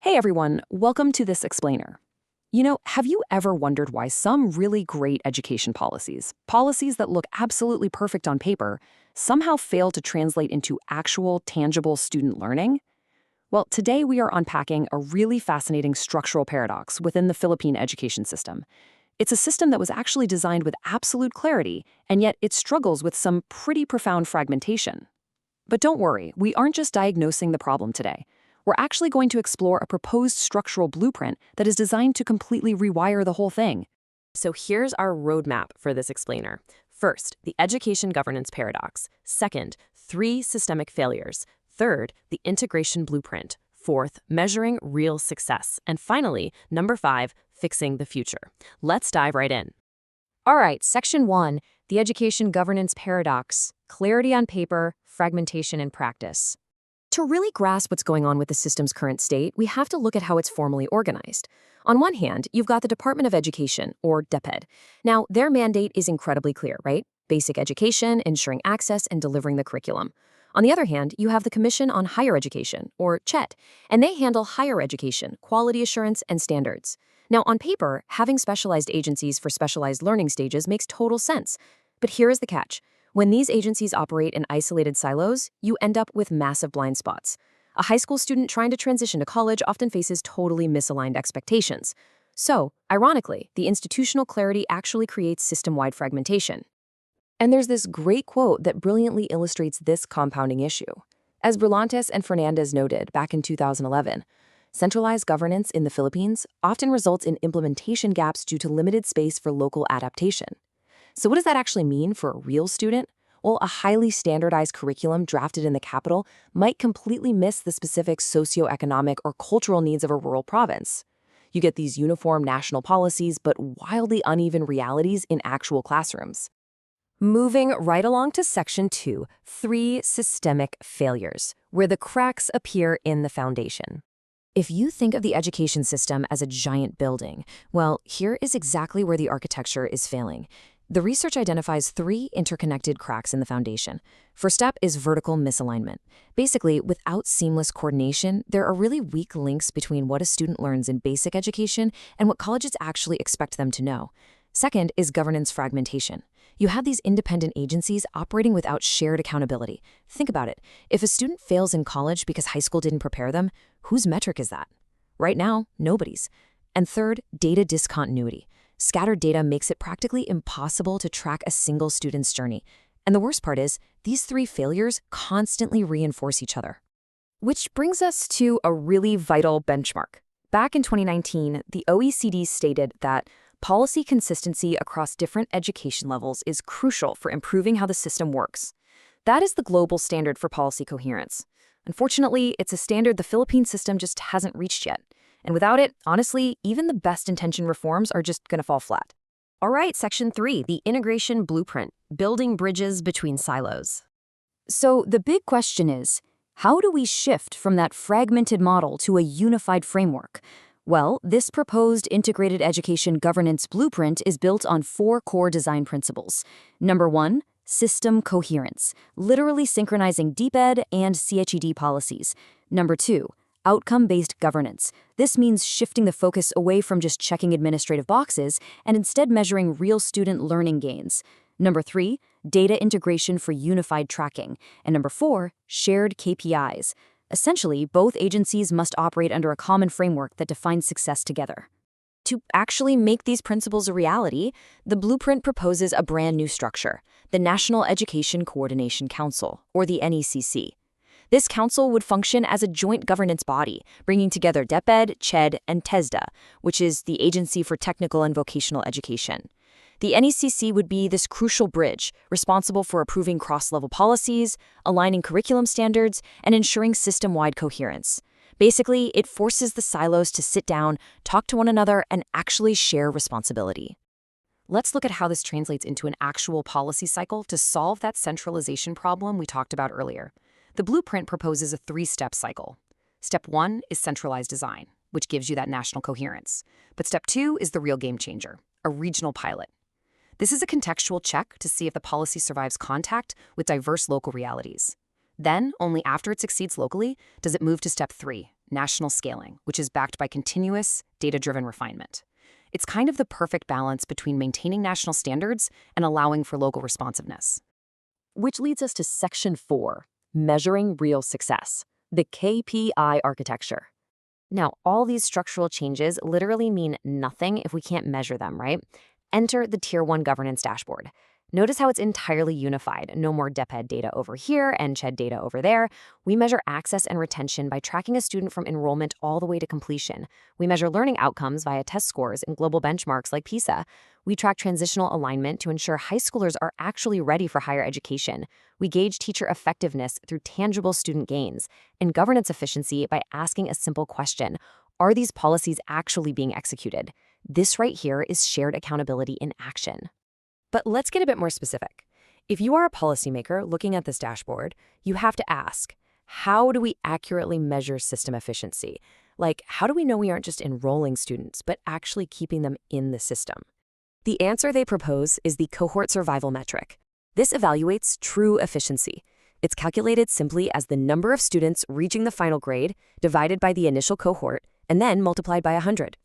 Hey everyone, welcome to this explainer. Have you ever wondered why some really great education policies that look absolutely perfect on paper, somehow fail to translate into actual, tangible student learning? Well, today we are unpacking a really fascinating structural paradox within the Philippine education system. It's a system that was actually designed with absolute clarity, and yet it struggles with some pretty profound fragmentation. But don't worry, we aren't just diagnosing the problem today. We're actually going to explore a proposed structural blueprint that is designed to completely rewire the whole thing. So here's our roadmap for this explainer. First, the education governance paradox. Second, 3 systemic failures. Third, the integration blueprint. Fourth, measuring real success. And finally, number 5, fixing the future. Let's dive right in. All right, Section 1, the education governance paradox, clarity on paper, fragmentation in practice. To really grasp what's going on with the system's current state, we have to look at how it's formally organized. On one hand, you've got the Department of Education, or DepEd. Now, their mandate is incredibly clear, right? Basic education, ensuring access, and delivering the curriculum. On the other hand, you have the Commission on Higher Education, or CHET, and they handle higher education, quality assurance, and standards. Now, on paper, having specialized agencies for specialized learning stages makes total sense. But here is the catch. When these agencies operate in isolated silos, you end up with massive blind spots. A high school student trying to transition to college often faces totally misaligned expectations. So, ironically, the institutional clarity actually creates system-wide fragmentation. And there's this great quote that brilliantly illustrates this compounding issue. As Berlantes and Fernandez noted back in 2011, centralized governance in the Philippines often results in implementation gaps due to limited space for local adaptation. So what does that actually mean for a real student? Well, a highly standardized curriculum drafted in the capital might completely miss the specific socioeconomic or cultural needs of a rural province. You get these uniform national policies, but wildly uneven realities in actual classrooms. Moving right along to Section 2, 3 systemic failures, where the cracks appear in the foundation. If you think of the education system as a giant building, well, here is exactly where the architecture is failing. The research identifies 3 interconnected cracks in the foundation. First step is vertical misalignment. Basically, without seamless coordination, there are really weak links between what a student learns in basic education and what colleges actually expect them to know. Second is governance fragmentation. You have these independent agencies operating without shared accountability. Think about it. If a student fails in college because high school didn't prepare them, whose metric is that? Right now, nobody's. And third, data discontinuity. Scattered data makes it practically impossible to track a single student's journey. And the worst part is, these 3 failures constantly reinforce each other. Which brings us to a really vital benchmark. Back in 2019, the OECD stated that policy consistency across different education levels is crucial for improving how the system works. That is the global standard for policy coherence. Unfortunately, it's a standard the Philippine system just hasn't reached yet. And without it, honestly, even the best-intentioned reforms are just going to fall flat. All right, Section 3, the integration blueprint, building bridges between silos. So the big question is, how do we shift from that fragmented model to a unified framework? Well, this proposed integrated education governance blueprint is built on 4 core design principles. Number 1, system coherence, literally synchronizing DepEd and CHED policies. Number 2, outcome-based governance. This means shifting the focus away from just checking administrative boxes and instead measuring real student learning gains. Number 3, data integration for unified tracking. And number 4, shared KPIs. Essentially, both agencies must operate under a common framework that defines success together. To actually make these principles a reality, the blueprint proposes a brand new structure, the National Education Coordination Council, or the NECC. This council would function as a joint governance body, bringing together DepEd, CHED, and TESDA, which is the Agency for Technical and Vocational Education. The NECC would be this crucial bridge, responsible for approving cross-level policies, aligning curriculum standards, and ensuring system-wide coherence. Basically, it forces the silos to sit down, talk to one another, and actually share responsibility. Let's look at how this translates into an actual policy cycle to solve that centralization problem we talked about earlier. The blueprint proposes a 3-step cycle. Step 1 is centralized design, which gives you that national coherence. But step 2 is the real game changer, a regional pilot. This is a contextual check to see if the policy survives contact with diverse local realities. Then, only after it succeeds locally, does it move to step 3, national scaling, which is backed by continuous, data-driven refinement. It's kind of the perfect balance between maintaining national standards and allowing for local responsiveness. Which leads us to Section 4, Measuring Real Success, the KPI architecture. Now, all these structural changes literally mean nothing if we can't measure them, right? Enter the Tier 1 governance dashboard. Notice how it's entirely unified. No more DepEd data over here and CHED data over there. We measure access and retention by tracking a student from enrollment all the way to completion. We measure learning outcomes via test scores and global benchmarks like PISA. We track transitional alignment to ensure high schoolers are actually ready for higher education. We gauge teacher effectiveness through tangible student gains, and governance efficiency by asking a simple question: are these policies actually being executed? This right here is shared accountability in action. But let's get a bit more specific. If you are a policymaker looking at this dashboard, you have to ask, how do we accurately measure system efficiency? Like, how do we know we aren't just enrolling students, but actually keeping them in the system? The answer they propose is the cohort survival metric. This evaluates true efficiency. It's calculated simply as the number of students reaching the final grade divided by the initial cohort and then multiplied by 100.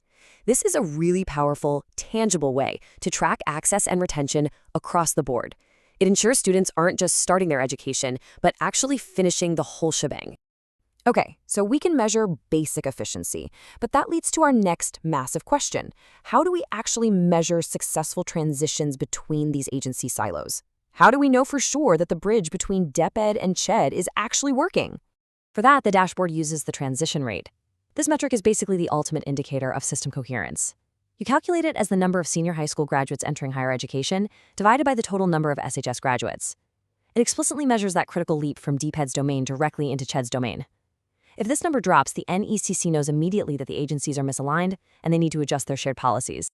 This is a really powerful, tangible way to track access and retention across the board. It ensures students aren't just starting their education, but actually finishing the whole shebang. Okay, so we can measure basic efficiency, but that leads to our next massive question. How do we actually measure successful transitions between these agency silos? How do we know for sure that the bridge between DepEd and CHED is actually working? For that, the dashboard uses the transition rate. This metric is basically the ultimate indicator of system coherence. You calculate it as the number of senior high school graduates entering higher education divided by the total number of SHS graduates. It explicitly measures that critical leap from DPED's domain directly into CHED's domain. If this number drops, the NECC knows immediately that the agencies are misaligned and they need to adjust their shared policies.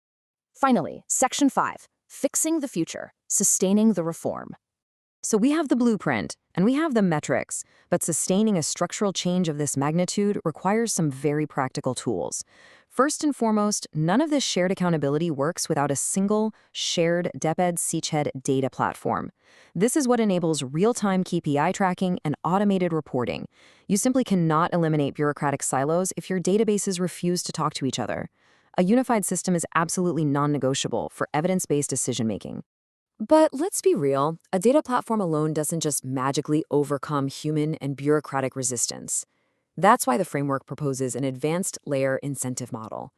Finally, Section 5, Fixing the Future, Sustaining the Reform. So we have the blueprint, and we have the metrics, but sustaining a structural change of this magnitude requires some very practical tools. First and foremost, none of this shared accountability works without a single, shared DepEd-CHED data platform. This is what enables real-time KPI tracking and automated reporting. You simply cannot eliminate bureaucratic silos if your databases refuse to talk to each other. A unified system is absolutely non-negotiable for evidence-based decision-making. But let's be real, a data platform alone doesn't just magically overcome human and bureaucratic resistance. That's why the framework proposes an advanced layer incentive model.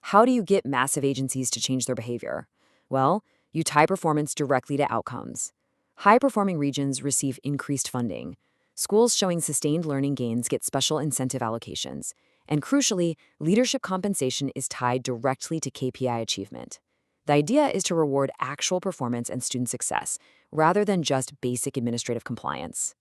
How do you get massive agencies to change their behavior? Well, you tie performance directly to outcomes. High-performing regions receive increased funding. Schools showing sustained learning gains get special incentive allocations. And crucially, leadership compensation is tied directly to KPI achievement. The idea is to reward actual performance and student success, rather than just basic administrative compliance.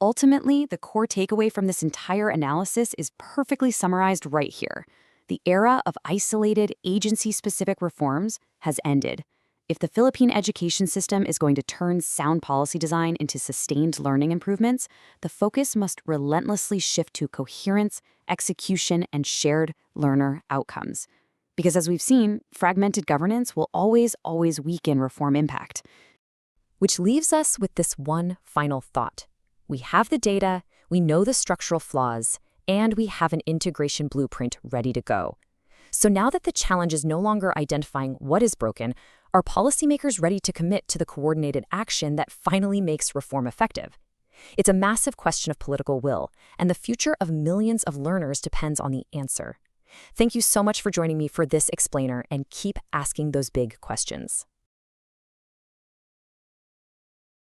Ultimately, the core takeaway from this entire analysis is perfectly summarized right here. The era of isolated, agency-specific reforms has ended. If the Philippine education system is going to turn sound policy design into sustained learning improvements, the focus must relentlessly shift to coherence, execution, and shared learner outcomes. Because as we've seen, fragmented governance will always weaken reform impact. Which leaves us with this one final thought. We have the data, we know the structural flaws, and we have an integration blueprint ready to go. So now that the challenge is no longer identifying what is broken, are policymakers ready to commit to the coordinated action that finally makes reform effective? It's a massive question of political will, and the future of millions of learners depends on the answer. Thank you so much for joining me for this explainer, and keep asking those big questions.